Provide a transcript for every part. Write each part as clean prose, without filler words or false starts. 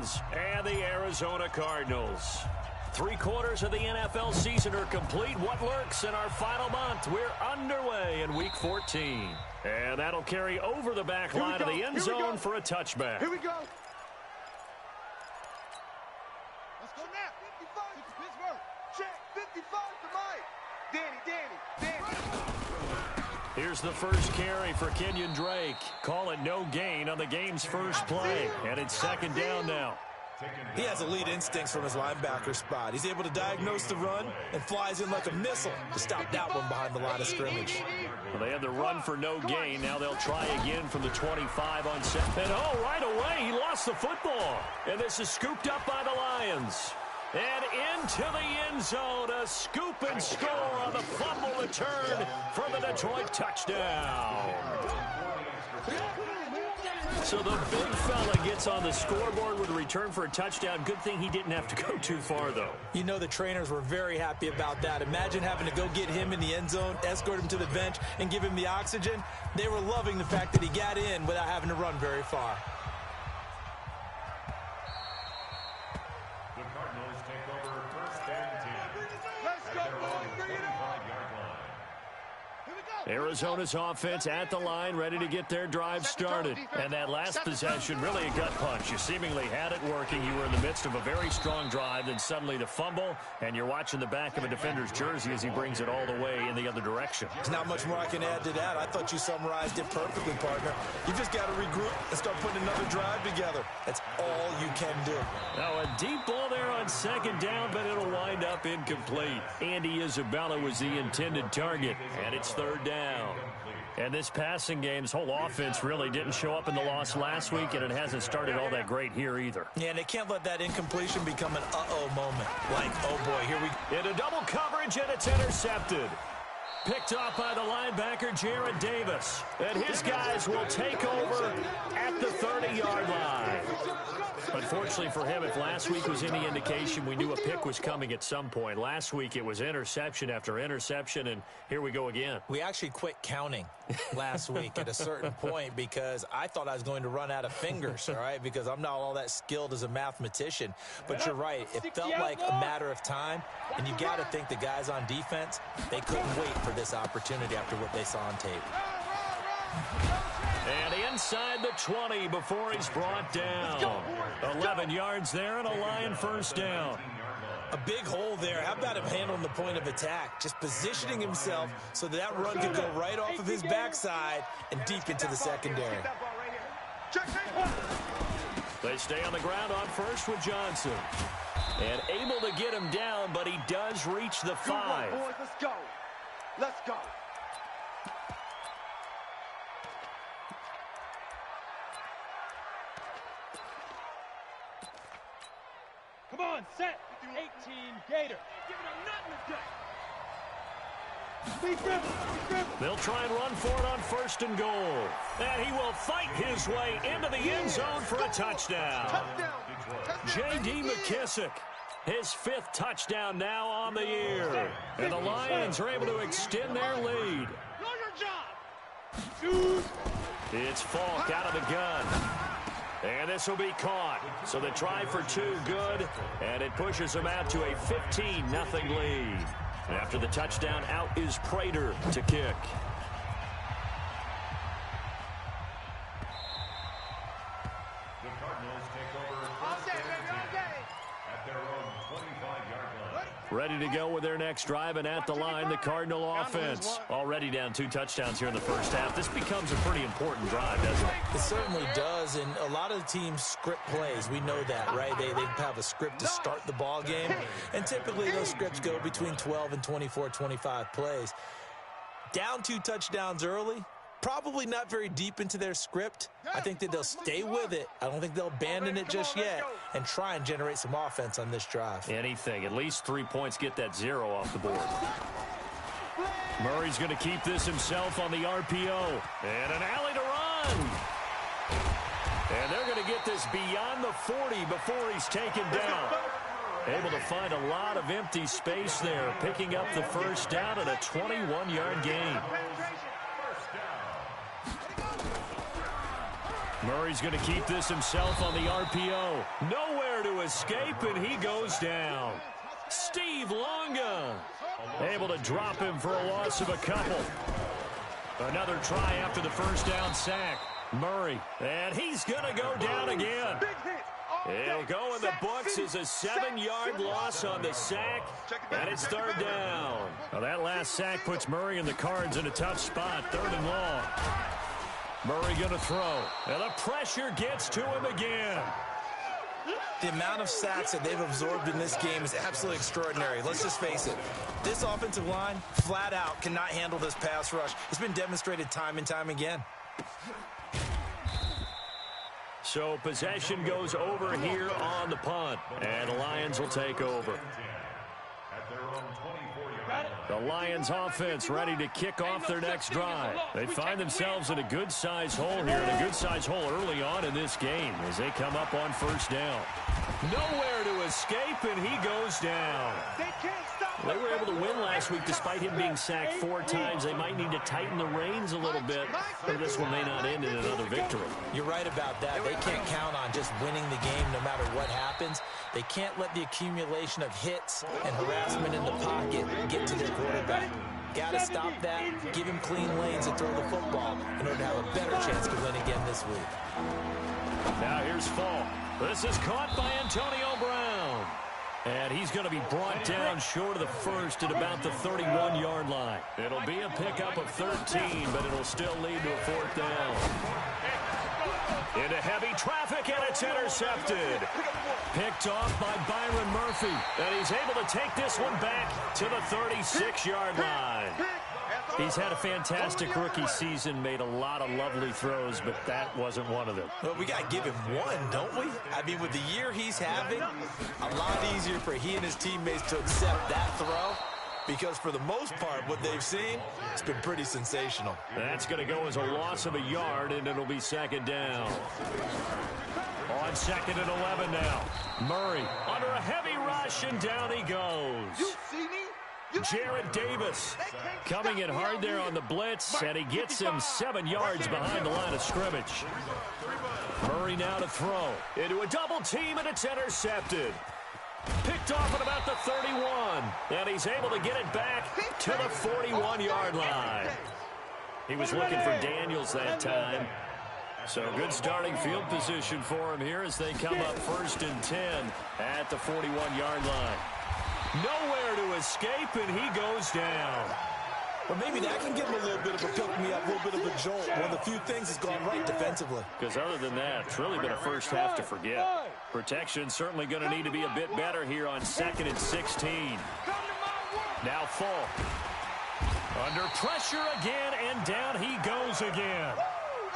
Lions and the Arizona Cardinals. 3/4 of the NFL season are complete. What lurks in our final month? We're underway in Week 14. And that'll carry over the back line of the end zone for a touchback. Here we go. Let's go now. 55 to Pittsburgh. Check. 55 to Mike. Danny. Here's the first carry for Kenyon Drake. Call it no gain on the game's first play. And it's second down now. He has elite instincts from his linebacker spot. He's able to diagnose the run and flies in like a missile to stop that one behind the line of scrimmage. Well, they had the run for no gain. Now they'll try again from the 25 on set. And right away, he lost the football. And this is scooped up by the Lions. And into the end zone, a scoop and score on the fumble return for the Detroit touchdown. So the big fella gets on the scoreboard with a return for a touchdown. Good thing he didn't have to go too far, though. You know the trainers were very happy about that. Imagine having to go get him in the end zone, escort him to the bench, and give him the oxygen. They were loving the fact that he got in without having to run very far. The Cardinals take over first and 10. Let's go, boys. Bring it on. Arizona's offense at the line, ready to get their drive started. And that last possession, really a gut punch. You seemingly had it working. You were in the midst of a very strong drive, then suddenly the fumble, and you're watching the back of a defender's jersey as he brings it all the way in the other direction. There's not much more I can add to that. I thought you summarized it perfectly, partner. You just got to regroup and start putting another drive together. That's all you can do. Now a deep ball there on second down, but it'll wind up incomplete. Andy Isabella was the intended target, and it's third down. And this passing game's whole offense really didn't show up in the loss last week, and it hasn't started all that great here either. Yeah, and they can't let that incompletion become an uh-oh moment. Like, oh boy, here we go. Into double coverage, and it's intercepted. Picked off by the linebacker, Jared Davis. And his guys will take over at the 30-yard line. Unfortunately for him, if last week was any indication, we knew a pick was coming at some point. Last week it was interception after interception, and here we go again. We actually quit counting last week at a certain point because I thought I was going to run out of fingers, all right, because I'm not all that skilled as a mathematician. But you're right. It felt like a matter of time, and you got to think the guys on defense, they couldn't wait for this opportunity after what they saw on tape. And inside the 20 before he's brought down. 11 yards there and a Lion first down. A big hole there. How about him handling the point of attack? Just positioning himself so that run could go right off of his backside and deep into the secondary. They stay on the ground on first with Johnson. And able to get him down, but he does reach the 5. Boys, let's go. Let's go. Come on, set. 18 Gator. Give it a nut in the gut. They'll try and run for it on first and goal. And he will fight his way into the end zone for a touchdown. J.D. McKissick, his 5th touchdown now on the year. And the Lions are able to extend their lead. Know your job. It's Falk out of the gun. And this will be caught. So the try for 2 good, and it pushes them out to a 15-0 lead. After the touchdown, out is Prater to kick. The Cardinals take over first and 10 at their own 25-yard line. Ready to go with their next drive, and at the line, the Cardinal offense. Already down 2 touchdowns here in the first half. This becomes a pretty important drive, doesn't it? It certainly does, and a lot of the teams script plays. We know that, right? They have a script to start the ball game, and typically those scripts go between 12 and 24, 25 plays. Down 2 touchdowns early, probably not very deep into their script. I think that they'll stay with it. I don't think they'll abandon it just yet and try and generate some offense on this drive. Anything. At least 3 points, get that 0 off the board. Murray's going to keep this himself on the RPO. And an alley to run. And they're going to get this beyond the 40 before he's taken down. Able to find a lot of empty space there, picking up the first down at a 21-yard gain. Murray's going to keep this himself on the RPO. Nowhere to escape, and he goes down. Steve Longa able to drop him for a loss of a couple. Another try after the first down sack. Murray, and he's going to go down again. It'll go in the books as a 7-yard loss on the sack, and it's third down. Well, that last sack puts Murray and the Cards in a tough spot, 3rd and long. Murray going to throw, and the pressure gets to him again. The amount of sacks that they've absorbed in this game is absolutely extraordinary. Let's just face it. This offensive line, flat out, cannot handle this pass rush. It's been demonstrated time and time again. So possession goes over here on the punt, and the Lions will take over. The Lions offense ready to kick off their next drive. They find themselves in a good-sized hole here, and a good-sized hole early on in this game as they come up on first down. Nowhere to escape, and he goes down. They were able to win last week despite him being sacked 4 times. They might need to tighten the reins a little bit, or this one may not end in another victory. You're right about that. They can't count on just winning the game no matter what happens. They can't let the accumulation of hits and harassment in the pocket get to their quarterback. Got to stop that, give him clean lanes to throw the football in order to have a better chance to win again this week. Now here's Fall. This is caught by Antonio Brown. And he's going to be brought down short of the first at about the 31-yard line. It'll be a pickup of 13, but it'll still lead to a 4th down. Into heavy traffic, and it's intercepted. Picked off by Byron Murphy. And he's able to take this one back to the 36-yard line. He's had a fantastic rookie season, made a lot of lovely throws, but that wasn't one of them. Well, we got to give him one, don't we? I mean, with the year he's having, a lot easier for he and his teammates to accept that throw, because for the most part, what they've seen, it's been pretty sensational. That's going to go as a loss of a yard, and it'll be 2nd down. On 2nd and 11 now. Murray under a heavy rush, and down he goes. You see me? Jared Davis coming in hard there on the blitz, and he gets him 7 yards behind the line of scrimmage. Murray now to throw into a double team, and it's intercepted. Picked off at about the 31, and he's able to get it back to the 41-yard line. He was looking for Daniels that time. So good starting field position for him here as they come up 1st and 10 at the 41-yard line. Nowhere to escape, and he goes down. Well, maybe that can give him a little bit of a pick-me-up, a little bit of a jolt. One of the few things that's gone right defensively. Because other than that, it's really been a first half to forget. Protection certainly going to need to be a bit better here on 2nd and 16. Now Fall. Under pressure again, and down he goes again.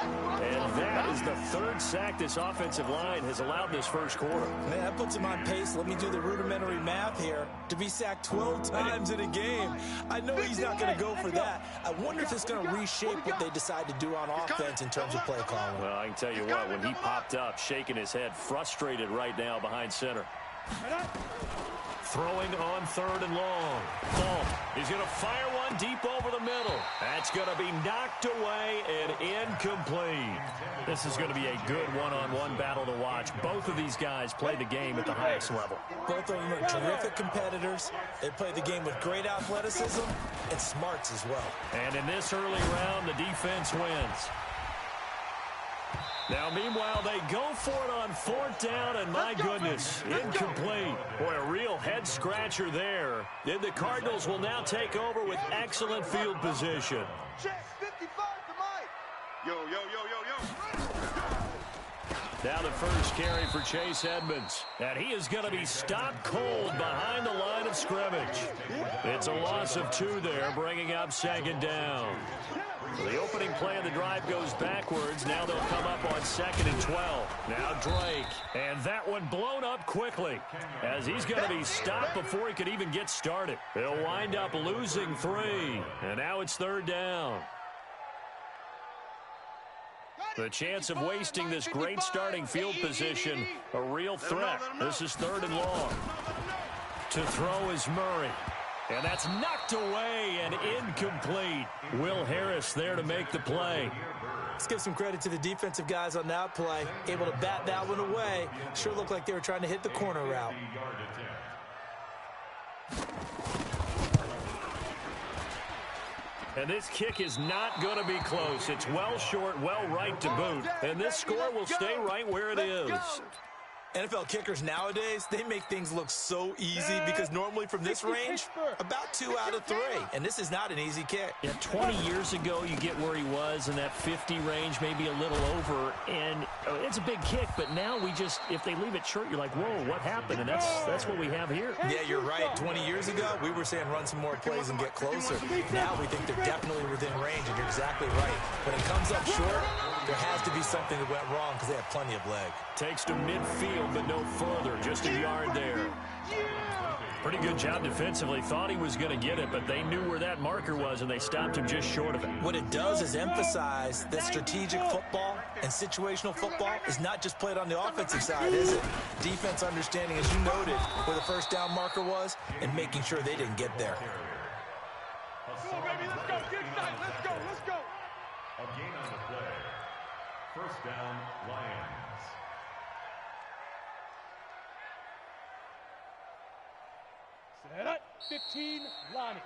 And that is the 3rd sack this offensive line has allowed this first quarter. Man, that puts him on pace. Let me do the rudimentary math here. To be sacked 12 times in a game, I know he's not going to go for that. I wonder if it's going to reshape what they decide to do on offense in terms of play calling. Well, I can tell you what, when he popped up, shaking his head, frustrated right now behind center. Throwing on 3rd and long. Ball. He's going to fire one deep over the middle. That's going to be knocked away and incomplete. This is going to be a good one-on-one battle to watch. Both of these guys play the game at the highest level. Both of them are terrific competitors. They play the game with great athleticism and smarts as well. And in this early round, the defense wins. Now, meanwhile, they go for it on 4th down, and my goodness, incomplete. Boy, a real head-scratcher there. Then the Cardinals will now take over with excellent field position. Check 55 to Mike. Yo, yo, yo, yo, yo. Now the first carry for Chase Edmonds. And he is going to be stopped cold behind the line of scrimmage. It's a loss of 2 there, bringing up 2nd down. The opening play of the drive goes backwards. Now they'll come up on 2nd and 12. Now Drake. And that one blown up quickly as he's going to be stopped before he could even get started. They'll wind up losing 3. And now it's 3rd down. The chance of wasting this great starting field position, a real threat. This is 3rd and long. To throw is Murray. And that's knocked away and incomplete. Will Harris there to make the play. Let's give some credit to the defensive guys on that play. Able to bat that one away. Sure looked like they were trying to hit the corner route. And this kick is not going to be close. It's well short, well right to boot. And this score will stay right where it is. NFL kickers nowadays, they make things look so easy because normally from this range, about 2 out of 3. And this is not an easy kick. Yeah, 20 years ago, you get where he was in that 50 range, maybe a little over. And it's a big kick, but now we just, if they leave it short, you're like, whoa, what happened? And that's what we have here. Yeah, you're right. 20 years ago, we were saying run some more plays and get closer. Now we think they're definitely within range, and you're exactly right. When it comes up short, there has to be something that went wrong because they have plenty of leg. Takes to midfield, but no further. Just a yard there. Pretty good job defensively. Thought he was going to get it, but they knew where that marker was, and they stopped him just short of it. What it does is emphasize that strategic football and situational football is not just played on the offensive side, is it? Defense understanding, as you noted, where the first down marker was and making sure they didn't get there. Come on, baby, let's go. Get excited. Let's go. Let's go. A gain on the play. First down, Lions. Set up. 15, Lonnie.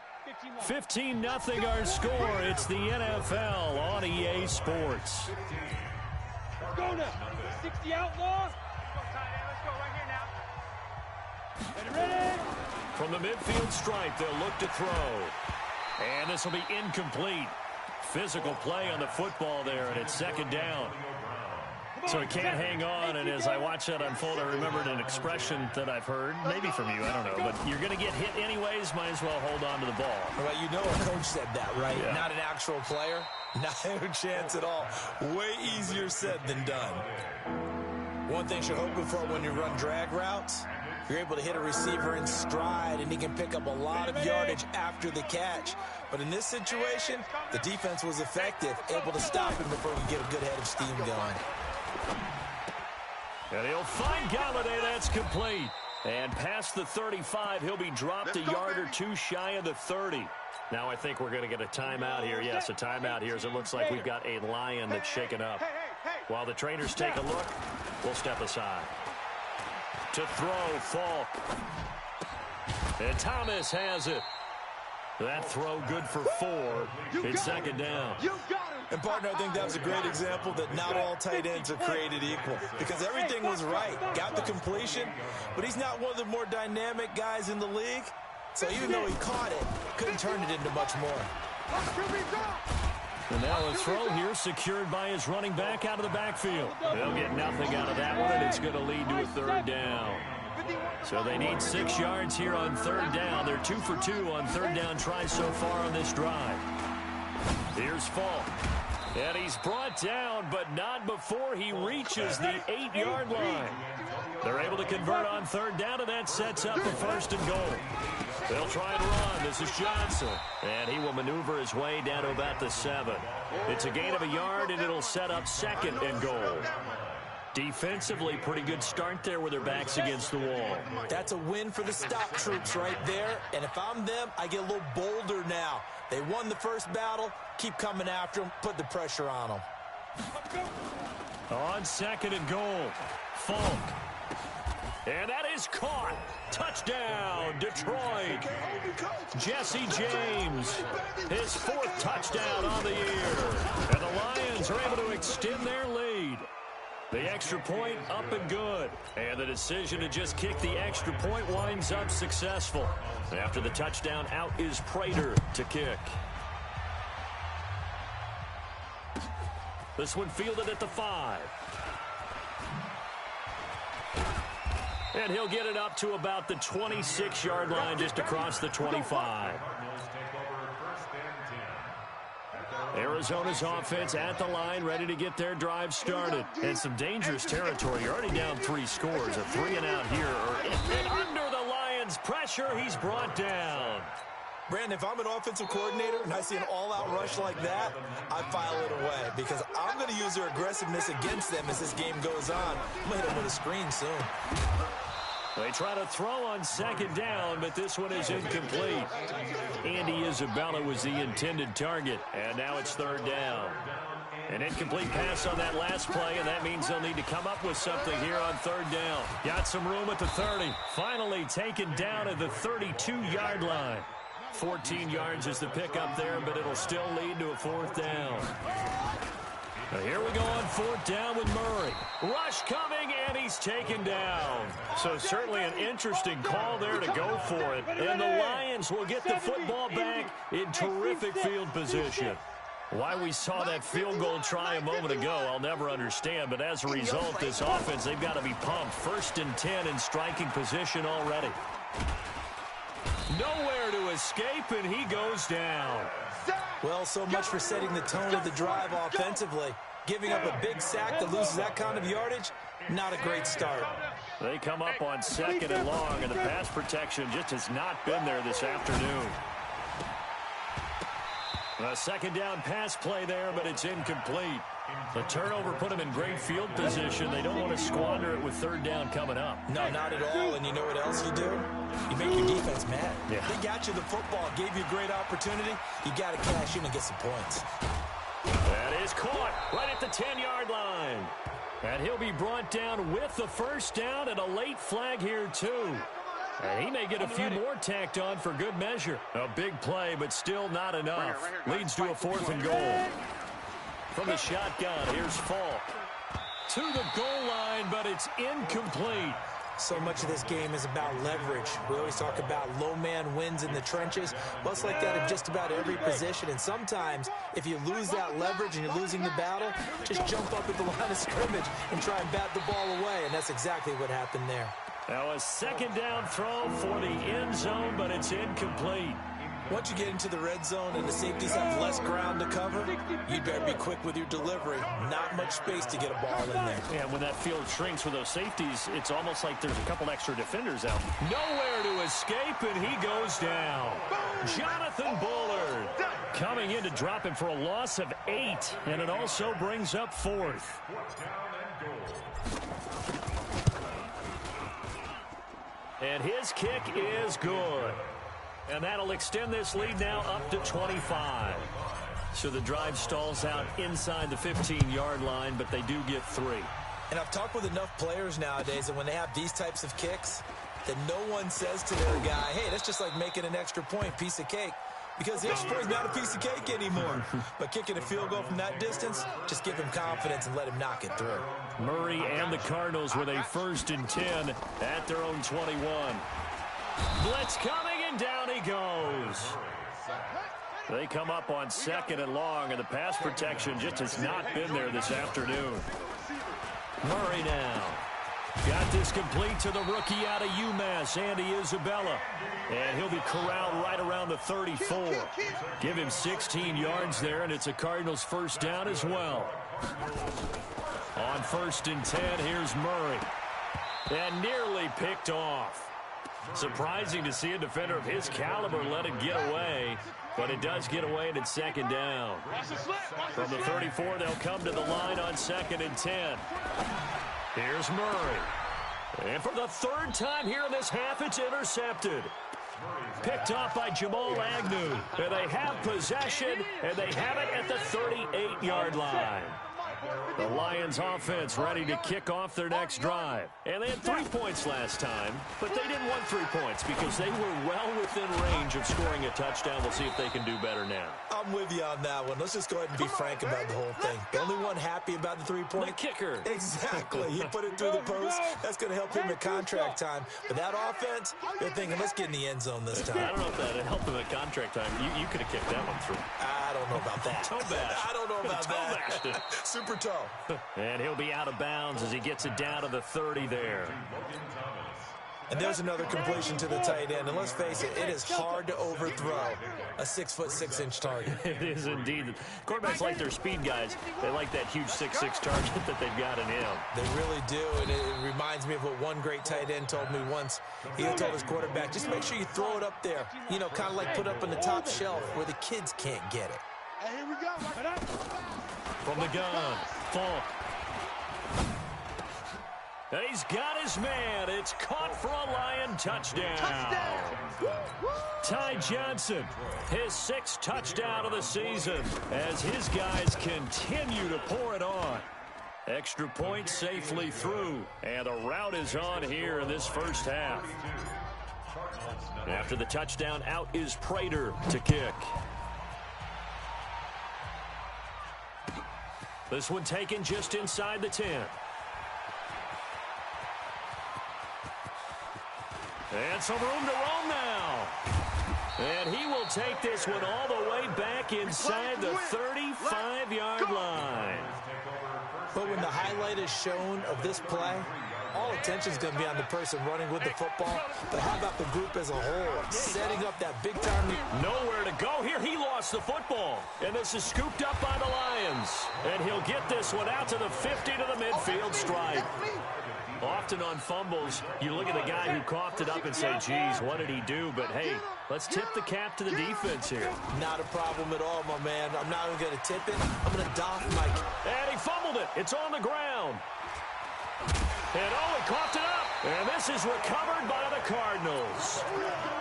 15-0 our score. It's the NFL on EA Sports. Let's go now. 60 outlaw. Let's go, tight end. Let's go right here now. Ready? From the midfield stripe, they'll look to throw. And this will be incomplete. Physical play on the football there, and it's second down. So he can't hang on, and as I watch that unfold, I remembered an expression that I've heard, maybe from you, I don't know, but you're going to get hit anyways, might as well hold on to the ball. Well, you know a coach said that, right? Yeah. Not an actual player. No chance at all. Way easier said than done. One thing you're hoping for when you run drag routes, you're able to hit a receiver in stride, and he can pick up a lot of yardage after the catch. But in this situation, the defense was effective, able to stop him before he could get a good head of steam going. And he'll find Galladay. That's complete. And past the 35, he'll be dropped a yard or two shy of the 30. Now I think we're going to get a timeout here. Yes, a timeout here as it looks like we've got a Lion that's shaken up. While the trainers take a look, we'll step aside. To throw, Falk. And Thomas has it. That throw good for 4. It's second down. And, partner, I think that was a great example that not all tight ends are created equal because everything was right. Got the completion, but he's not one of the more dynamic guys in the league. So even though he caught it, couldn't turn it into much more. And now a throw here secured by his running back out of the backfield. They'll get nothing out of that one, and it's going to lead to a third down. So they need 6 yards here on third down. They're 2 for 2 on third down tries so far on this drive. Here's Falk. And he's brought down, but not before he reaches the 8-yard line. They're able to convert on third down, and that sets up a first and goal. They'll try and run. This is Johnson. And he will maneuver his way down to about the 7. It's a gain of a yard, and it'll set up second and goal. Defensively, pretty good start there with their backs against the wall. That's a win for the stop troops right there. And if I'm them, I get a little bolder now. They won the first battle. Keep coming after them. Put the pressure on them. On second and goal, Falk. And that is caught. Touchdown, Detroit. Jesse James, his 4th touchdown on the year. And the Lions are able to extend their lead. The extra point up and good. And the decision to just kick the extra point winds up successful. After the touchdown, out is Prater to kick. This one fielded at the 5. And he'll get it up to about the 26-yard line, just across the 25. Arizona's offense at the line, ready to get their drive started. And some dangerous territory. You're already down 3 scores. A 3-and-out here. And under the Lions' pressure, he's brought down. Brandon, if I'm an offensive coordinator and I see an all-out rush like that, I file it away because I'm going to use their aggressiveness against them as this game goes on. I'm going to hit them with a screen soon. They try to throw on second down, but this one is incomplete. Andy Isabella was the intended target, and now it's third down. An incomplete pass on that last play, and that means they'll need to come up with something here on third down. Got some room at the 30. Finally taken down at the 32-yard line. 14 yards is the pickup there, but it'll still lead to a fourth down. Now here we go on fourth down with Murray. Rush coming, and he's taken down. So certainly an interesting call there to go for it. And the Lions will get the football back in terrific field position. Why we saw that field goal try a moment ago, I'll never understand. But as a result, this offense, they've got to be pumped. 1st and 10 in striking position already. Nowhere to escape, and he goes down. Well, so much for setting the tone of the drive offensively. Giving up a big sack that loses that kind of yardage, not a great start. They come up on 2nd and long, and the pass protection just has not been there this afternoon. A 2nd down pass play there, but it's incomplete. The turnover put them in great field position. They don't want to squander it with 3rd down coming up. No, not at all. And you know what else you do? You make your defense mad. Yeah. They got you the football, gave you a great opportunity. You got to cash in and get some points. That is caught right at the 10-yard line. And he'll be brought down with the 1st down and a late flag here, too. And he may get a few more tacked on for good measure. A big play, but still not enough. Leads to a 4th and goal. From the shotgun, here's Falk. To the goal line, but it's incomplete. So much of this game is about leverage. We always talk about low man wins in the trenches. Well, it's like that in just about every position. And sometimes, if you lose that leverage and you're losing the battle, just jump up at the line of scrimmage and try and bat the ball away. And that's exactly what happened there. Now a 2nd down throw for the end zone, but it's incomplete. Once you get into the red zone and the safeties have less ground to cover, you better be quick with your delivery. Not much space to get a ball in there. And when that field shrinks with those safeties, it's almost like there's a couple extra defenders out. Nowhere to escape, and he goes down. Jonathan Bullard coming in to drop him for a loss of 8, and it also brings up 4th. And his kick is good. And that'll extend this lead now up to 25. So the drive stalls out inside the 15-yard line, but they do get 3. And I've talked with enough players nowadays that when they have these types of kicks, that no one says to their guy, hey, that's just like making an extra point, piece of cake. Because the extra point is not a piece of cake anymore. But kicking a field goal from that distance, just give him confidence and let him knock it through. Murray and the Cardinals with a 1st and 10 at their own 21. Blitz coming, and down he goes. They come up on 2nd and long, and the pass protection just has not been there this afternoon. Murray now. Got this complete to the rookie out of UMass, Andy Isabella. And he'll be corralled right around the 34. Give him 16 yards there, and it's a Cardinals 1st down as well. On 1st and 10, here's Murray. And nearly picked off. Surprising to see a defender of his caliber let it get away, but it does get away, and it's 2nd down. From the 34, they'll come to the line on 2nd and 10. Here's Murray. And for the 3rd time here in this half, it's intercepted. Picked off by Jamal Agnew. And they have possession, and they have it at the 38-yard line. The Lions offense ready to kick off their next drive. And they had 3 points last time, but they didn't want 3 points because they were well within range of scoring a touchdown. We'll see if they can do better now. I'm with you on that one. Let's just go ahead and be frank about the whole thing. The only one happy about the 3-point? The kicker. Exactly. He put it through the post. That's going to help him at contract time. But that offense, they're thinking, let's get in the end zone this time. I don't know if that helped him at contract time. You could have kicked that one through. I don't know about that. Toe bash. I don't know about that. Super toe. And he'll be out of bounds as he gets it down to the 30 there. And there's another completion to the tight end. And let's face it, it is hard to overthrow a 6'6" target. It is indeed. Quarterbacks like their speed guys. They like that huge 6'6" target that they've got in him. They really do, and it reminds me of what one great tight end told me once. He told his quarterback, just make sure you throw it up there. You know, kind of like put up on the top shelf where the kids can't get it. Hey, here we go. From the gun, Falk. And he's got his man. It's caught for a Lion touchdown. Ty Johnson, his 6th touchdown of the season as his guys continue to pour it on. Extra point safely through, and the route is on here in this first half. After the touchdown, out is Prater to kick. This one taken just inside the 10. And some room to roam now. And he will take this one all the way back inside the 35-yard line. But when the highlight is shown of this play, all attention is going to be on the person running with the football. But how about the group as a whole, setting up that big-time... Nowhere to go here. He lost the football. And this is scooped up by the Lions. And he'll get this one out to the 50 to the midfield stripe. Often on fumbles, you look at the guy who coughed it up and say, geez, what did he do? But, hey, let's tip the cap to the defense here. Not a problem at all, my man. I'm not even going to tip it. I'm going to doff my... And he fumbled it. It's on the ground. And, he coughed it up. And this is recovered by the Cardinals.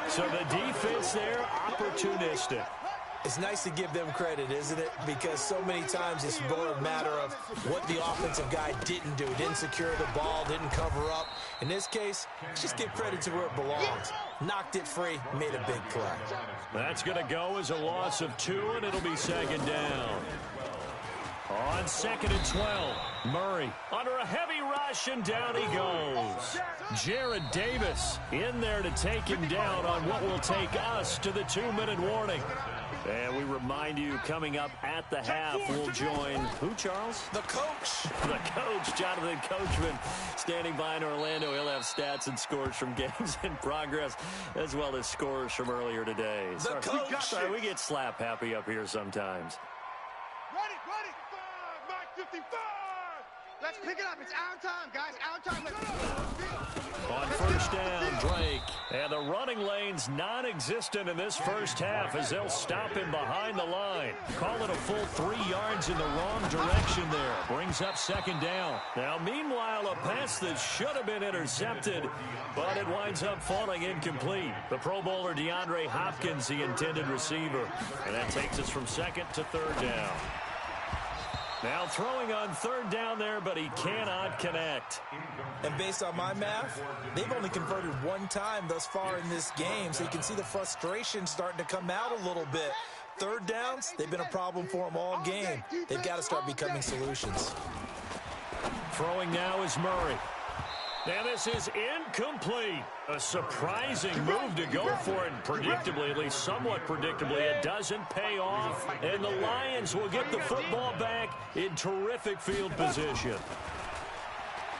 So the defense there, opportunistic. It's nice to give them credit, isn't it? Because so many times it's more a matter of what the offensive guy didn't do. Didn't secure the ball, didn't cover up. In this case, just give credit to where it belongs. Knocked it free, made a big play. That's going to go as a loss of 2, and it'll be 2nd down. On 2nd and 12, Murray under a heavy rush, and down he goes. Jared Davis in there to take him down on what will take us to the 2-minute warning. And we remind you, coming up at the half, we'll join who, Charles? The coach. The coach, Jonathan Coachman, standing by in Orlando. He'll have stats and scores from games in progress, as well as scores from earlier today. The coach. Sorry, we get slap happy up here sometimes. Ready. 55. Let's pick it up. It's our time, guys. Our time. On 1st down, Drake. And the running lane's non-existent in this first half as they'll stop him behind the line. Call it a full 3 yards in the wrong direction there. Brings up 2nd down. Now, meanwhile, a pass that should have been intercepted, but it winds up falling incomplete. The Pro Bowler DeAndre Hopkins, the intended receiver. And that takes us from 2nd to 3rd down. Now throwing on 3rd down there, but he cannot connect. And based on my math, they've only converted 1 time thus far in this game, so you can see the frustration starting to come out a little bit. 3rd downs, they've been a problem for them all game. They've got to start becoming solutions. Throwing now is Murray. Now this is incomplete. A surprising move to go for it. Predictably, at least somewhat predictably, it doesn't pay off. And the Lions will get the football back in terrific field position.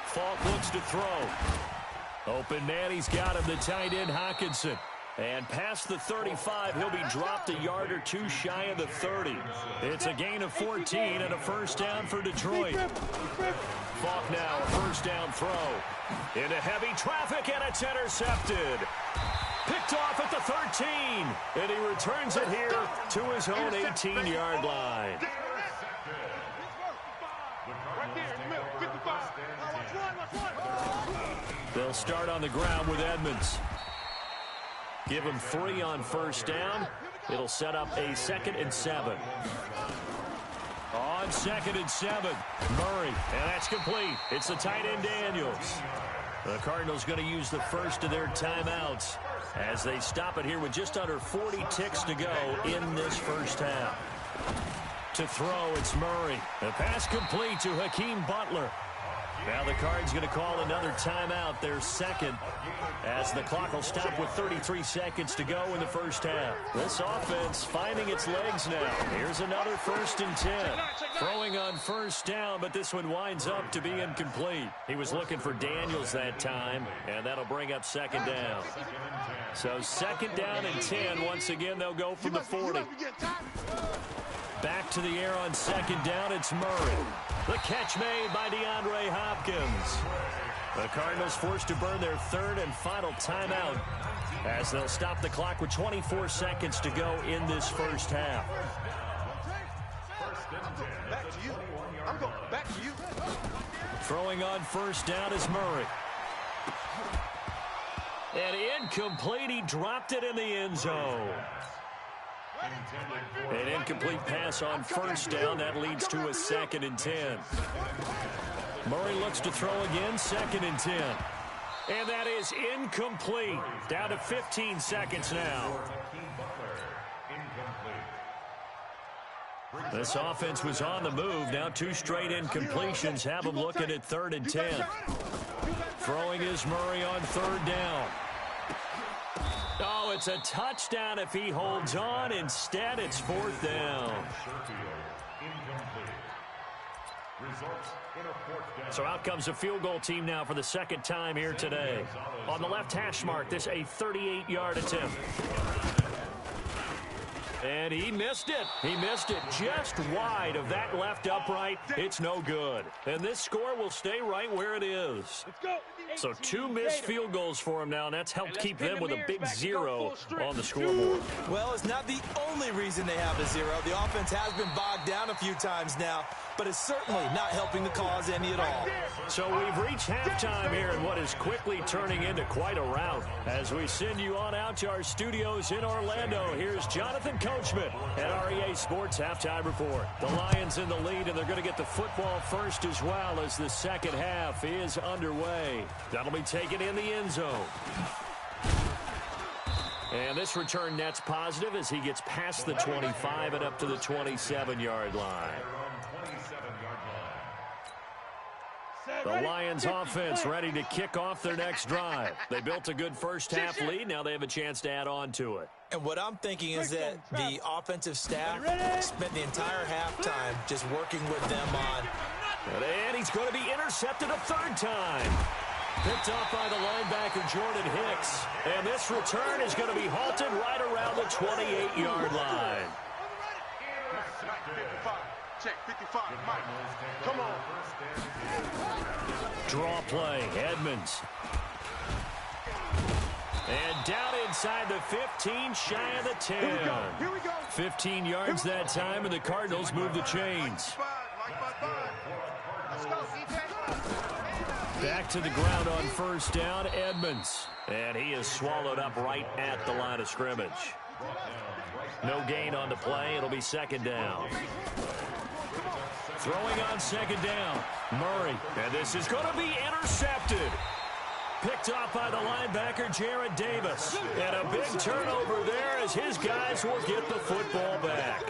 Falk looks to throw. Open man, he's got him, the tight end Hockenson. And past the 35, he'll be dropped a yard or 2 shy of the 30. It's a gain of 14 and a 1st down for Detroit. Falk now, a 1st down throw. Into heavy traffic, and it's intercepted. Picked off at the 13. And he returns it here to his own 18-yard line. They'll start on the ground with Edmonds. Give him 3 on 1st down. It'll set up a 2nd and 7. On 2nd and 7, Murray, and that's complete. It's the tight end Daniels. The Cardinals going to use the first of their timeouts as they stop it here with just under 40 ticks to go in this first half. To throw, it's Murray. The pass complete to Hakeem Butler. Now the Cards going to call another timeout, their 2nd, as the clock will stop with 33 seconds to go in the first half. This offense finding its legs now. Here's another 1st and 10. Throwing on 1st down, but this one winds up to be incomplete. He was looking for Daniels that time, and that'll bring up 2nd down. So 2nd down and 10. Once again, they'll go from the 40. Back to the air on 2nd down, it's Murray. The catch made by DeAndre Hopkins. The Cardinals forced to burn their 3rd and final timeout as they'll stop the clock with 24 seconds to go in this first half. Back to you. I'm going back to you. Throwing on first down is Murray. And incomplete. He dropped it in the end zone. An incomplete pass on first down. That leads to a 2nd and 10. Murray looks to throw again. 2nd and 10. And that is incomplete. Down to 15 seconds now. This offense was on the move. Now 2 straight incompletions have them looking at 3rd and 10. Throwing is Murray on 3rd down. Oh, it's a touchdown if he holds on. Instead, it's 4th down. So out comes a field goal team now for the 2nd time here today. On the left hash mark, this a 38-yard attempt. And he missed it. He missed it just wide of that left upright. It's no good. And this score will stay right where it is. Let's go. So 2 missed field goals for him now, and that's helped keep them with a big 0 on the scoreboard. Well, it's not the only reason they have a 0. The offense has been bogged down a few times now, but it's certainly not helping the cause any at all. So we've reached halftime here in what is quickly turning into quite a rout. As we send you on out to our studios in Orlando, here's Jonathan Coachman at REA Sports Halftime Report. The Lions in the lead, and they're going to get the football first as well as the 2nd half is underway. That'll be taken in the end zone. And this return net's positive as he gets past the 25 and up to the 27-yard line. The Lions offense ready to kick off their next drive. They built a good first half lead. Now they have a chance to add on to it. And what I'm thinking is that the offensive staff spent the entire halftime just working with them on. And he's going to be intercepted a 3rd time. Picked off by the linebacker, Jordan Hicks. And this return is going to be halted right around the 28-yard line. Check 55, Mike. Come on. Draw play, Edmonds. And down inside the 15, shy of the 10. Here we go. 15 yards that time, and the Cardinals move the chains. Let's go, defense. Back to the ground on first down, Edmonds. And he is swallowed up right at the line of scrimmage. No gain on the play. It'll be 2nd down. Throwing on 2nd down, Murray. And this is going to be intercepted. Picked off by the linebacker, Jared Davis. And a big turnover there as his guys will get the football back.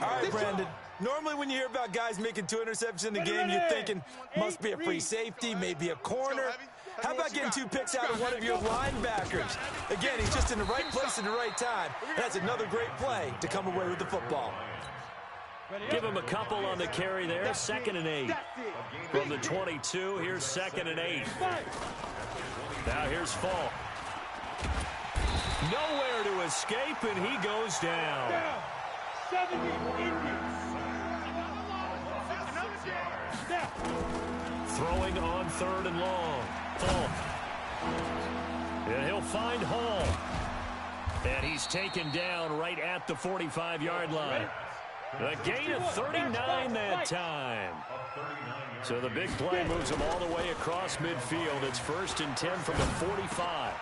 All right, Brandon. Normally when you hear about guys making 2 interceptions in the game, you're thinking must be a free safety, maybe a corner. How about getting 2 picks out of one of your linebackers? Again, he's just in the right place at the right time. That's another great play to come away with the football. Give him a couple on the carry there. 2nd and 8. From the 22, here's 2nd and 8. Now here's Falk. Nowhere to escape, and he goes down. 70 Throwing on 3rd and long. Falk. And he'll find Hall. And he's taken down right at the 45-yard line. A gain of 39 that time. So the big play moves him all the way across midfield. It's 1st and 10 from the 45.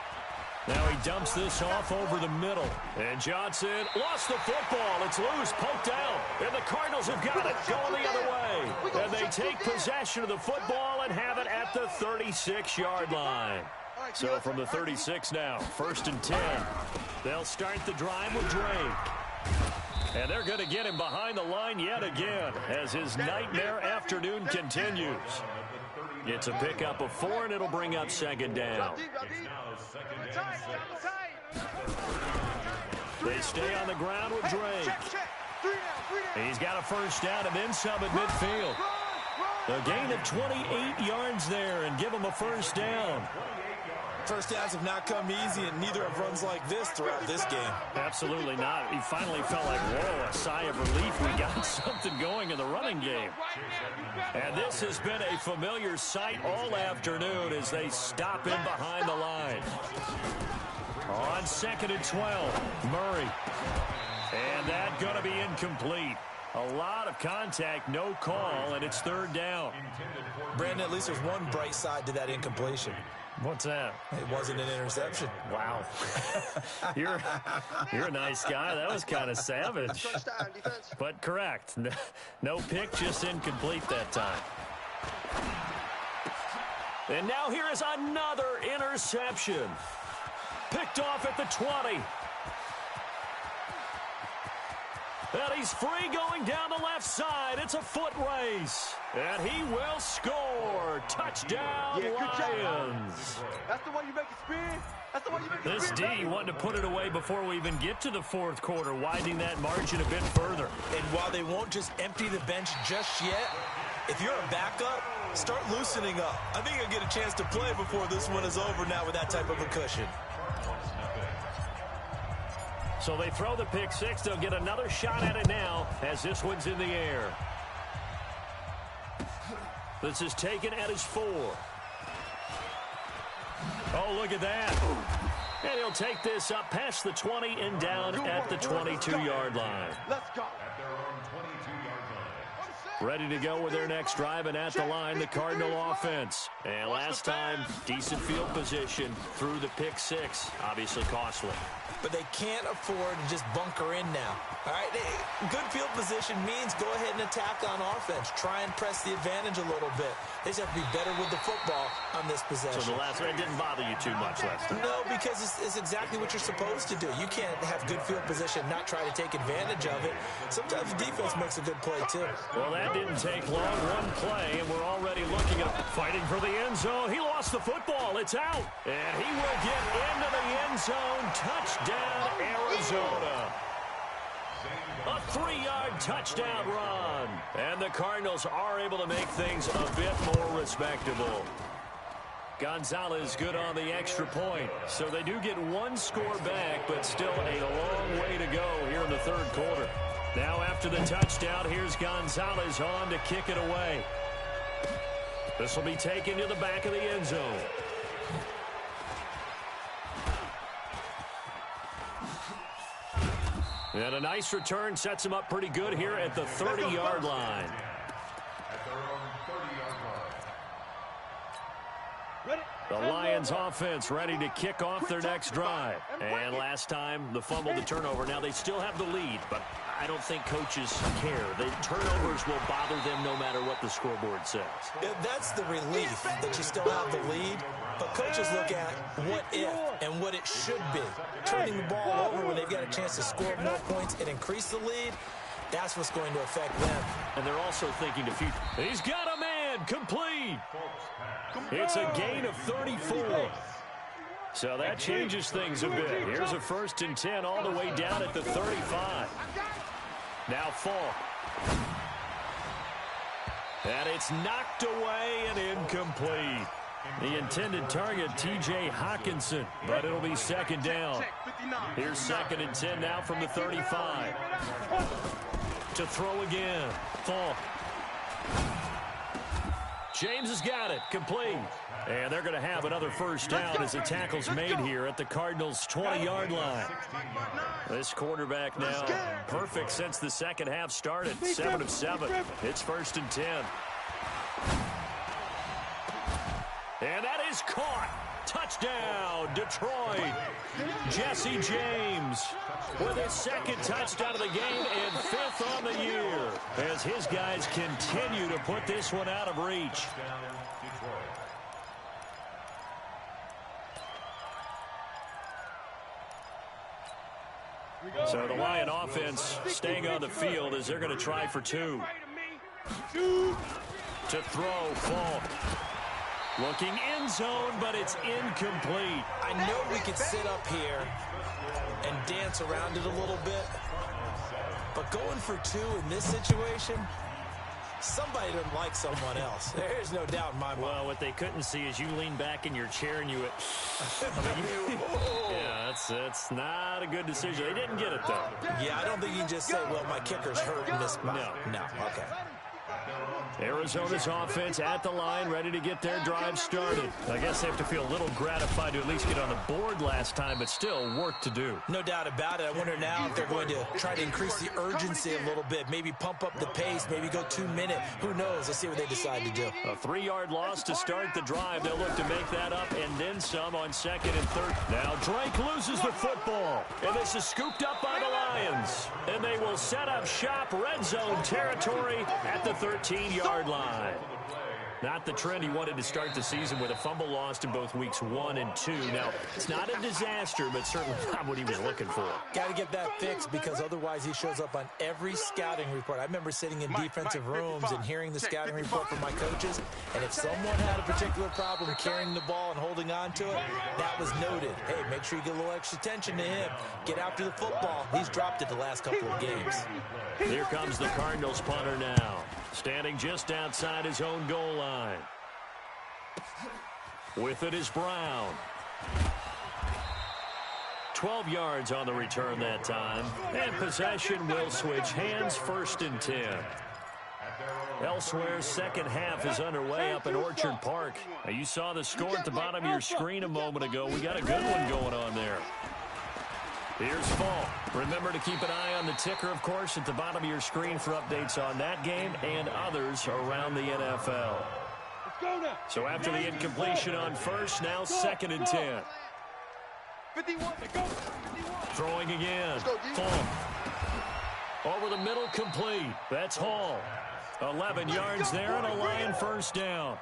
Now he dumps this off over the middle. And Johnson lost the football. It's loose, poked out. And the Cardinals have got it going the other way. And they take possession of the football and have it at the 36-yard line. So from the 36 now, 1st and 10. They'll start the drive with Drake. And they're going to get him behind the line yet again as his nightmare afternoon continues. It's a pickup of 4, and it'll bring up 2nd down. They stay on the ground with Drake. He's got a 1st down and then some at midfield. A gain of 28 yards there and give him a 1st down. First downs have not come easy, and neither have runs like this throughout this game. Absolutely not. He finally felt like, whoa, a sigh of relief. We got something going in the running game. And this has been a familiar sight all afternoon as they stop in behind the line. On 2nd and 12, Murray. And that's going to be incomplete. A lot of contact, no call, and it's third down. Brandon, at least there's one bright side to that incompletion. What's that? It wasn't an interception. Wow. You're a nice guy. That was kind of savage. But correct. No pick, just incomplete that time. And now here is another interception. Picked off at the 20. And he's free going down the left side. It's a foot race. And he will score. Touchdown, Lions. That's the way you make it spin. That's the way you make it This spin. D wanted to put it away before we even get to the fourth quarter, widening that margin a bit further. And while they won't just empty the bench just yet, if you're a backup, start loosening up. I think you'll get a chance to play before this one is over now with that type of a cushion. So they throw the pick six. They'll get another shot at it now as this one's in the air. This is taken at his 4. Oh, look at that. And he'll take this up past the 20 and down at the 22-yard line. Let's go. At their own 22-yard line. Ready to go with their next drive, and at the line, the Cardinal offense. And last time, decent field position through the pick six. Obviously costly. But they can't afford to just bunker in now. All right, good field position means go ahead and attack on offense. Try and press the advantage a little bit. They just have to be better with the football on this possession. So the last one didn't bother you too much last time? No, because it's exactly what you're supposed to do. You can't have good field position, not try to take advantage of it. Sometimes the defense makes a good play, too. Well, that didn't take long. One play, and we're already looking at fighting for the end zone. He lost the football. It's out. And he will get into the end zone. Touchdown, Arizona. A 3-yard touchdown run. And the Cardinals are able to make things a bit more respectable. Gonzalez good on the extra point. So they do get one score back, but still a long way to go here in the third quarter. Now after the touchdown, here's Gonzalez on to kick it away. This will be taken to the back of the end zone. And a nice return sets him up pretty good here at the 30-yard line. At their own 30-yard line. The Lions offense ready to kick off their next drive. And last time, the fumble, the turnover. Now they still have the lead, but I don't think coaches care. The turnovers will bother them no matter what the scoreboard says. That's the relief that you still have the lead. But coaches look at what if and what it should be. Turning the ball over when they've got a chance to score more points and increase the lead, that's what's going to affect them. And they're also thinking to future. He's got a man, complete. It's a gain of 34. So that changes things a bit. Here's a 1st and 10 all the way down at the 35. Now Falk. And it's knocked away and incomplete. The intended target, T.J. Hawkinson, but it'll be second down. Here's 2nd and 10 now from the 35. To throw again, Falk. James has got it, complete. And they're going to have another first down as the tackle's made here at the Cardinals' 20-yard line. This quarterback now perfect since the second half started, 7 of 7. It's 1st and 10. And that is caught. Touchdown, Detroit. Jesse James with his 2nd touchdown of the game and 5th on the year as his guys continue to put this one out of reach. So the Lion offense staying on the field as they're going to try for 2. To throw, Falk. Looking end zone, but it's incomplete. I know we could sit up here and dance around it a little bit, but going for 2 in this situation, somebody doesn't like someone else. There's no doubt in my mind. Well, what they couldn't see is you lean back in your chair and you went, yeah, that's not a good decision. They didn't get it, though. Yeah, I don't think you can just say, well, my kicker's hurt in this spot. No. Okay. Arizona's offense at the line, ready to get their drive started. I guess they have to feel a little gratified to at least get on the board last time, but still work to do. No doubt about it. I wonder now if they're going to try to increase the urgency a little bit, maybe pump up the pace, maybe go 2-minute. Who knows? Let's see what they decide to do. A 3-yard loss to start the drive. They'll look to make that up and then some on 2nd and 3rd. Now Drake loses the football, and this is scooped up by the Lions. And they will set up shop, red zone territory at the 13-yard line. Not the trend he wanted to start the season with a fumble lost in both weeks 1 and 2. Now, it's not a disaster, but certainly not what he was looking for. Got to get that fixed because otherwise he shows up on every scouting report. I remember sitting in defensive rooms and hearing the scouting report from my coaches, and if someone had a particular problem carrying the ball and holding on to it, that was noted. Hey, make sure you get a little extra attention to him. Get after the football. He's dropped it the last couple of games. Here comes the Cardinals punter now, standing just outside his own goal line. With it is Brown. 12 yards on the return that time. And possession will switch hands, 1st and 10. Elsewhere, second half is underway up at Orchard Park. Now, you saw the score at the bottom of your screen a moment ago. We got a good one going on there. Here's Falk. Remember to keep an eye on the ticker, of course, at the bottom of your screen for updates on that game and others around the NFL. So after the incompletion on 1st, now 2nd and 10. 51. Throwing again. Falk. Over the middle, complete. That's Hall. 11 yards there and a Lion 1st down.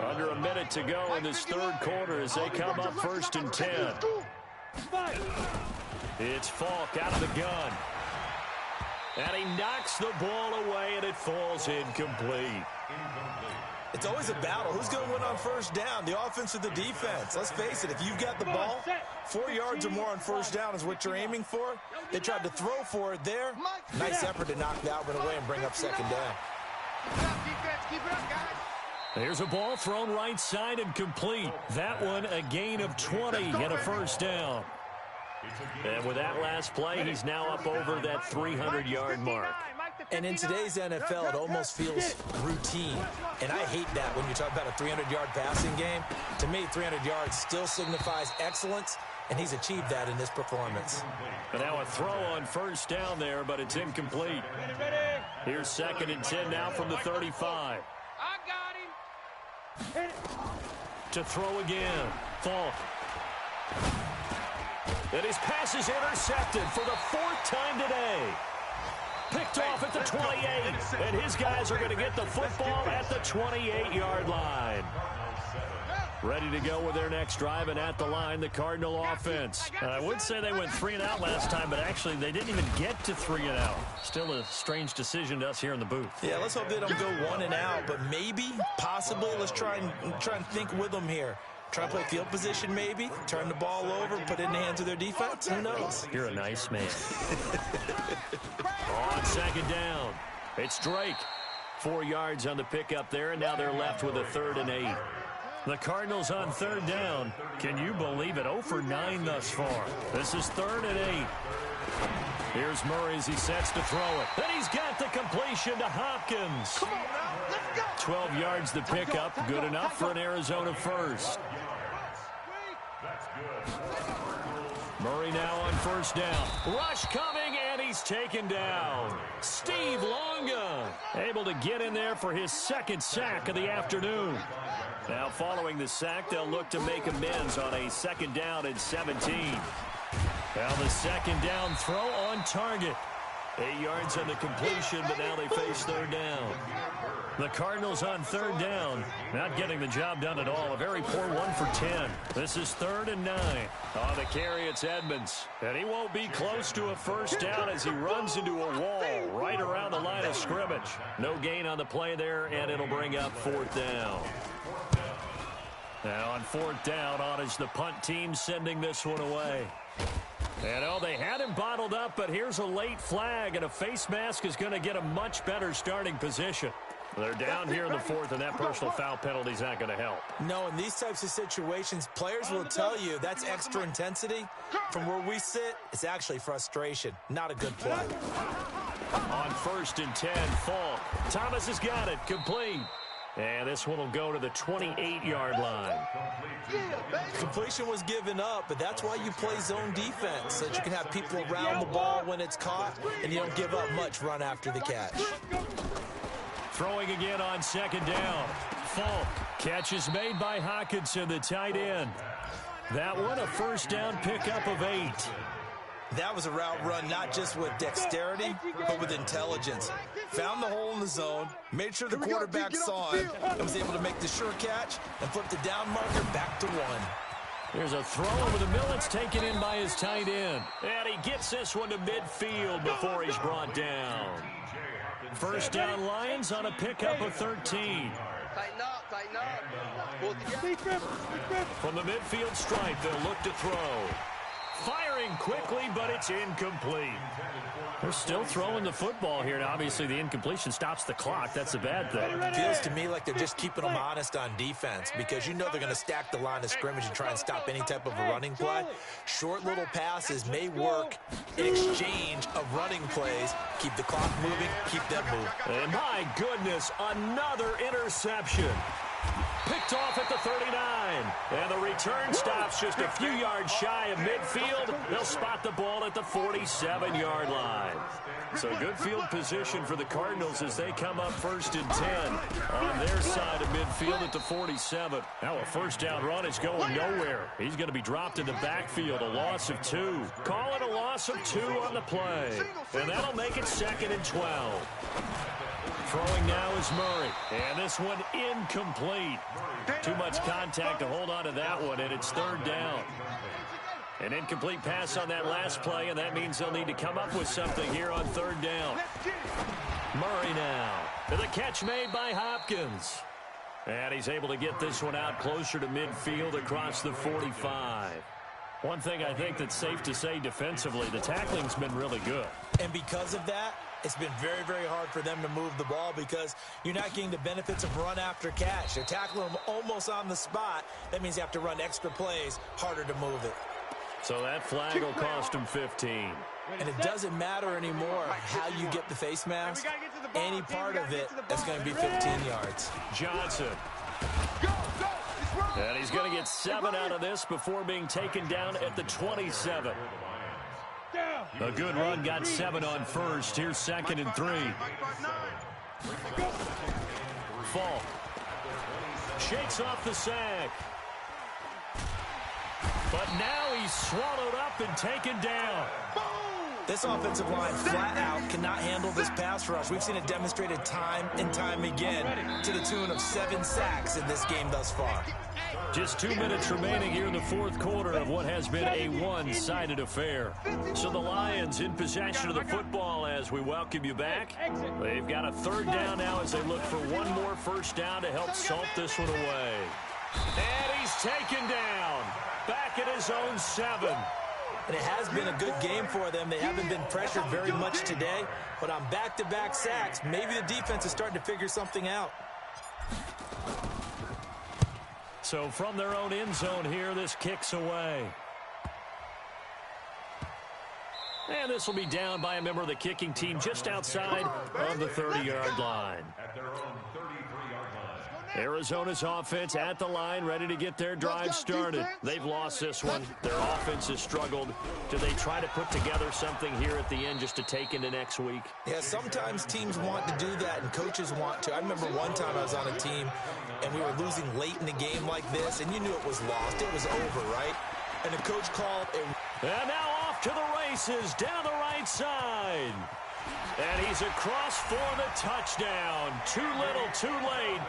Under a minute to go in this 3rd quarter as they come up 1st and 10. It's Falk out of the gun. And he knocks the ball away, and it falls incomplete. It's always a battle. Who's going to win on 1st down, the offense or the defense? Let's face it, if you've got the ball, 4 yards or more on 1st down is what you're aiming for. They tried to throw for it there. Nice effort to knock that one away and bring up 2nd down. Keep it up, guys. There's a ball thrown right side and complete. That one a gain of 20 and a 1st down. And with that last play, he's now up over that 300-yard mark. And in today's NFL, it almost feels routine. And I hate that when you talk about a 300-yard passing game. To me, 300 yards still signifies excellence, and he's achieved that in this performance. And now a throw on 1st down there, but it's incomplete. Here's 2nd and 10 now from the 35. I got him. To throw again. Falk. And his pass is intercepted for the 4th time today. Picked off at the 28, and his guys are going to get the football at the 28-yard line. Ready to go with their next drive, and at the line, the Cardinal offense. I would say they went 3 and out last time, but actually they didn't even get to 3 and out. Still a strange decision to us here in the booth. Yeah, let's hope they don't go 1 and out, but maybe, possibly, let's try and think with them here. Try to play field position maybe, turn the ball over, put it in the hands of their defense. Who knows? You're a nice man. On 2nd down, it's Drake. 4 yards on the pickup there, and now they're left with a 3rd and 8. The Cardinals on 3rd down. Can you believe it? 0 for 9 thus far. This is 3rd and 8. Here's Murray as he sets to throw it. And he's got the completion to Hopkins. Come on now, let's go. 12 yards the pickup. Good enough for an Arizona 1st. Murray now on 1st down. Rush coming, and he's taken down. Steve Longa able to get in there for his 2nd sack of the afternoon. Now following the sack, they'll look to make amends on a 2nd down and 17. Now the 2nd down throw on target. 8 yards on the completion, but now they face 3rd down. The Cardinals on 3rd down, not getting the job done at all. A very poor 1 for 10. This is 3rd and 9. On the carry, it's Edmonds. And he won't be close to a 1st down as he runs into a wall right around the line of scrimmage. No gain on the play there, and it'll bring up 4th down. Now on 4th down, on is the punt team sending this one away. And they had him bottled up, but here's a late flag, and a face mask is going to get a much better starting position. They're down here in the 4th, and that personal foul penalty is not going to help. No, in these types of situations, players will tell you that's extra intensity. From where we sit, it's actually frustration, not a good play. On 1st and 10, Falk. Thomas has got it, complete. And this one will go to the 28-yard line. Completion was given up, but that's why you play zone defense, so that you can have people around the ball when it's caught, and you don't give up much run after the catch. Throwing again on 2nd down. Falk. Catch is made by Hawkinson, the tight end. That one a 1st down pickup of 8. That was a route run not just with dexterity, but with intelligence. Found the hole in the zone, made sure the quarterback saw it, and was able to make the sure catch and flip the down marker back to 1. There's a throw over the middle. It's taken in by his tight end. And he gets this one to midfield before he's brought down. 1st down Lions on a pickup of 13. Tighten up, tighten up. Pull together. From the midfield stripe, they'll look to throw. Firing quickly, but it's incomplete. They're still throwing the football here. Now, obviously, the incompletion stops the clock. That's a bad thing. Feels to me like they're just keeping them honest on defense because you know they're going to stack the line of scrimmage and try and stop any type of a running play. Short little passes may work in exchange of running plays. Keep the clock moving, keep them moving. And my goodness, another interception. Picked off at the 39. And the return stops just a few yards shy of midfield. They'll spot the ball at the 47-yard line. So good field position for the Cardinals as they come up 1st and 10 on their side of midfield at the 47. Now a 1st down run is going nowhere. He's going to be dropped in the backfield, a loss of 2. Call it a loss of 2 on the play. And that'll make it 2nd and 12. Throwing now is Murray. And this one incomplete. Too much contact to hold on to that one, and it's 3rd down. An incomplete pass on that last play, and that means they'll need to come up with something here on 3rd down. Murray now. To the catch made by Hopkins. And he's able to get this one out closer to midfield across the 45. One thing I think that's safe to say defensively, the tackling's been really good. And because of that, it's been very, very hard for them to move the ball because you're not getting the benefits of run after catch. They're tackling them almost on the spot. That means you have to run extra plays, harder to move it. So that flag will cost him 15. And it doesn't matter anymore how you get the face mask. Any part of it is going to be 15 yards. Johnson. And he's going to get 7 out of this before being taken down at the 27. A good run, got 7 on 1st. Here's 2nd and 3. Falk. Shakes off the sack. But now he's swallowed up and taken down. This offensive line flat out cannot handle this pass rush. We've seen it demonstrated time and time again to the tune of 7 sacks in this game thus far. Just 2 minutes remaining here in the 4th quarter of what has been a one-sided affair. So the Lions in possession of the football as we welcome you back. They've got a 3rd down now as they look for one more 1st down to help salt this one away. And he's taken down. Back at his own 7. And it has been a good game for them. They haven't been pressured very much today, but on back-to-back sacks, maybe the defense is starting to figure something out. So from their own end zone here, this kicks away. And this will be down by a member of the kicking team just outside of the 30-yard line. At their own 33-yard line. Arizona's offense at the line, ready to get their drive started. They've lost this one. Their offense has struggled. Do they try to put together something here at the end just to take into next week? Yeah, sometimes teams want to do that and coaches want to. I remember one time I was on a team and we were losing late in the game like this, and you knew it was lost. It was over, right? And the coach called a... And now off to the races down the right side. And he's across for the touchdown. Too little, too late.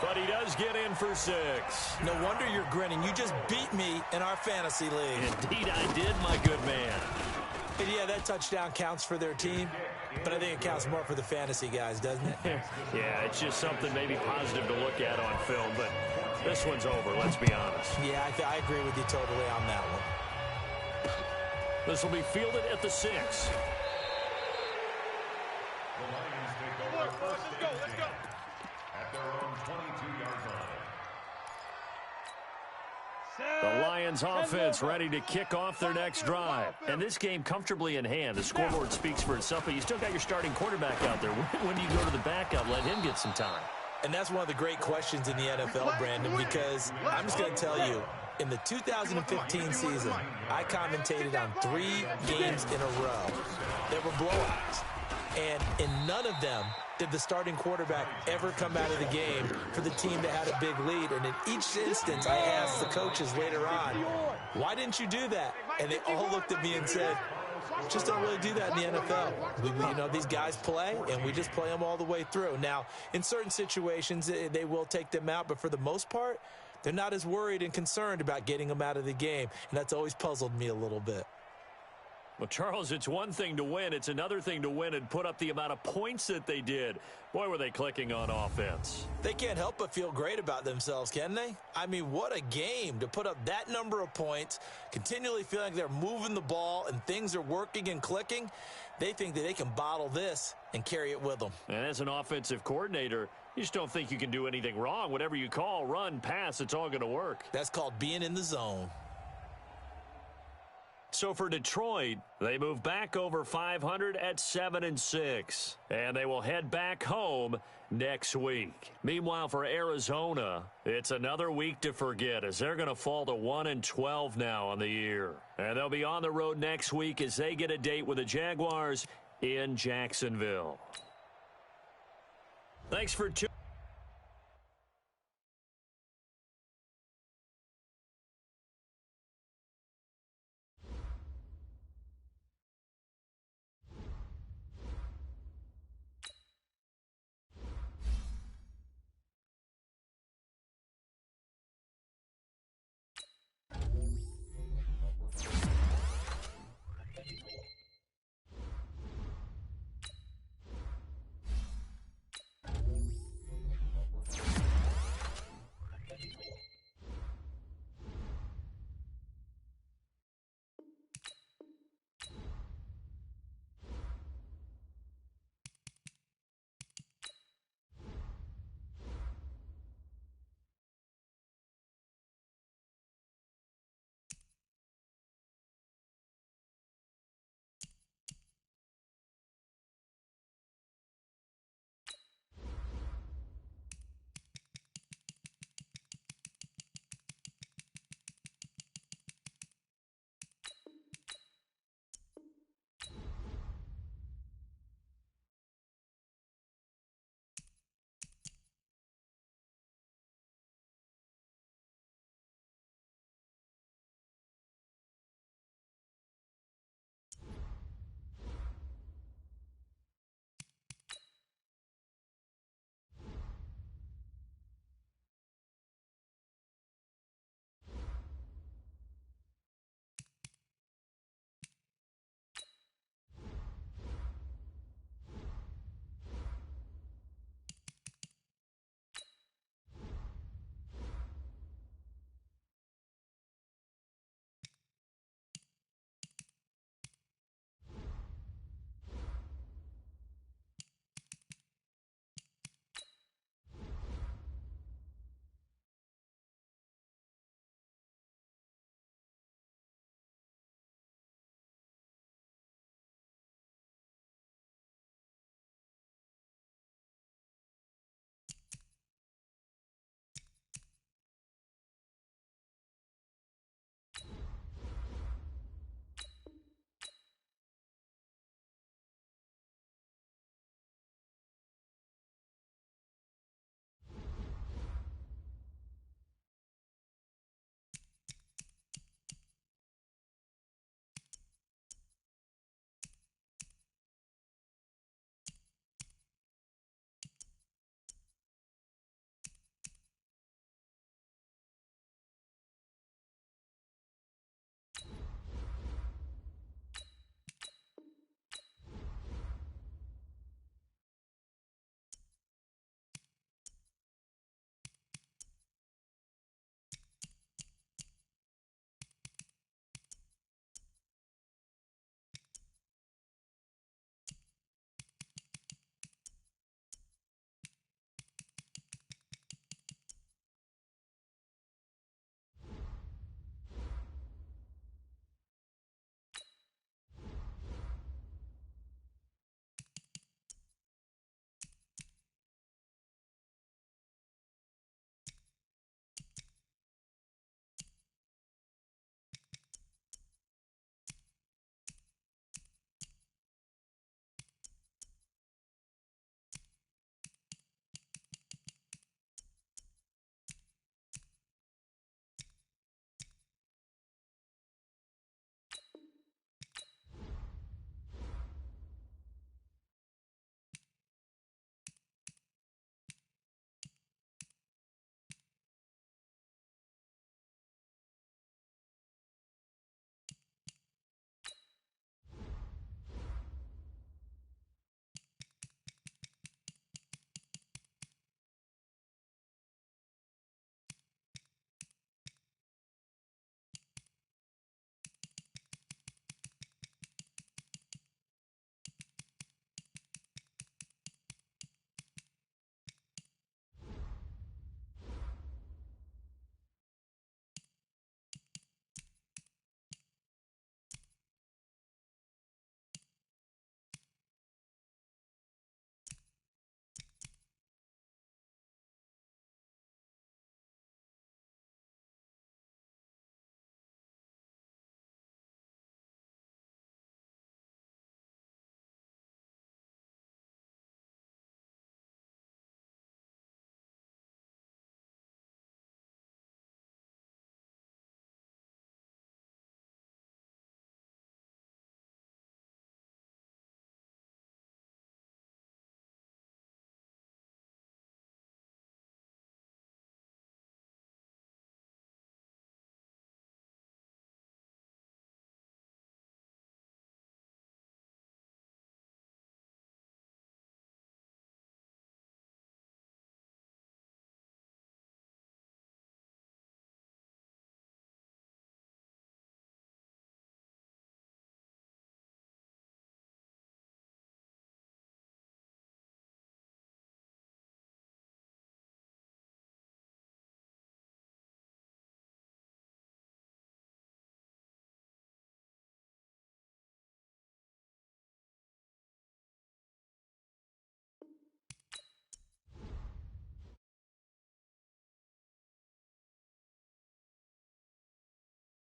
But he does get in for 6. No wonder you're grinning. You just beat me in our fantasy league. Indeed I did, my good man. And yeah, that touchdown counts for their team, but I think it counts more for the fantasy guys, doesn't it? Yeah, it's just something maybe positive to look at on film, but this one's over, let's be honest. Yeah, I agree with you totally on that one. This will be fielded at the 6. The Lions take over first and 10 at their own 22-yard line. The Lions offense ready to kick off their next drive. And this game comfortably in hand. The scoreboard speaks for itself, but you still got your starting quarterback out there. When do you go to the backup, let him get some time? And that's one of the great questions in the NFL, Brandon, because I'm just going to tell you, in the 2015 season, I commentated on 3 games in a row that were blowouts. And in none of them did the starting quarterback ever come out of the game for the team that had a big lead. And in each instance, I asked the coaches later on, why didn't you do that? And they all looked at me and said, just don't really do that in the NFL. These guys play, and we just play them all the way through. Now, in certain situations, they will take them out, but for the most part, they're not as worried and concerned about getting them out of the game, and that's always puzzled me a little bit. Well, Charles, it's one thing to win. It's another thing to win and put up the amount of points that they did. Boy, were they clicking on offense. They can't help but feel great about themselves, can they? I mean, what a game to put up that number of points, continually feeling like they're moving the ball and things are working and clicking. They think that they can bottle this and carry it with them. And as an offensive coordinator, you just don't think you can do anything wrong. Whatever you call, run, pass, it's all going to work. That's called being in the zone. So for Detroit, they move back over 500 at 7-6, and they will head back home next week. Meanwhile, for Arizona, it's another week to forget as they're going to fall to 1-12 now on the year. And they'll be on the road next week as they get a date with the Jaguars in Jacksonville. Thanks for tuning in.